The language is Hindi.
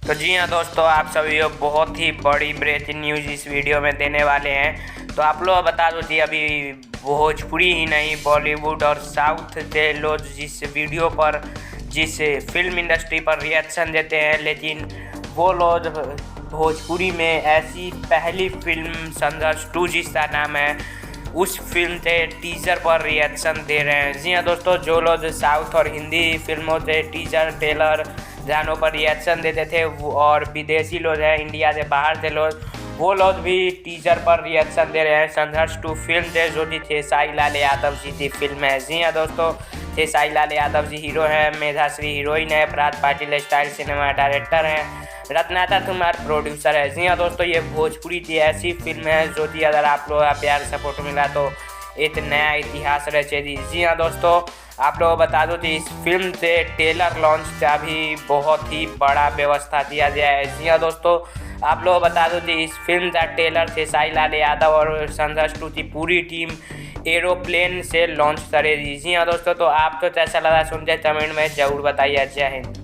तो जी हाँ दोस्तों, आप सभी को बहुत ही बड़ी ब्रेकिंग न्यूज़ इस वीडियो में देने वाले हैं। तो आप लोग बता दो जी, अभी भोजपुरी ही नहीं बॉलीवुड और साउथ के लोग जिस वीडियो पर जिस फिल्म इंडस्ट्री पर रिएक्शन देते हैं, लेकिन वो लोग भोजपुरी में ऐसी पहली फिल्म संघर्ष 2 जिसका नाम है, उस फिल्म के टीजर पर रिएक्शन दे रहे हैं। जी हाँ दोस्तों, जो लोग साउथ और हिंदी फिल्मों के टीजर ट्रेलर गानों पर रिएक्शन देते थे और विदेशी लोग हैं, इंडिया से बाहर के लोग, वो लोग भी टीजर पर रिएक्शन दे रहे हैं। संघर्ष 2 फिल्म थे जो कि खेसारी लाल यादव जी की फिल्म है। जी हाँ दोस्तों, खेसारी लाल यादव जी हीरो हैं, मेधाश्री हीरोइन है, प्रात पाटिल स्टाइल सिनेमा डायरेक्टर हैं, रत्नाकर कुमार प्रोड्यूसर है। जी हाँ दोस्तों, ये भोजपुरी की ऐसी फिल्म है जो कि अगर आप लोगों का प्यार सपोर्ट मिला तो एक नया इतिहास रचेगी। जी हाँ दोस्तों, आप लोगों को बता दो कि इस फिल्म से ट्रेलर लॉन्च का भी बहुत ही बड़ा व्यवस्था दिया गया है। जी हाँ दोस्तों, आप लोगों को बता दो कि इस फिल्म का ट्रेलर खेसारी लाल यादव और संघर्ष 2 की पूरी टीम एरोप्लेन से लॉन्च करेगी। जी हाँ दोस्तों, तो आपको कैसा लगा सुनते कमेंट में ज़रूर बताइए। जय हिंद।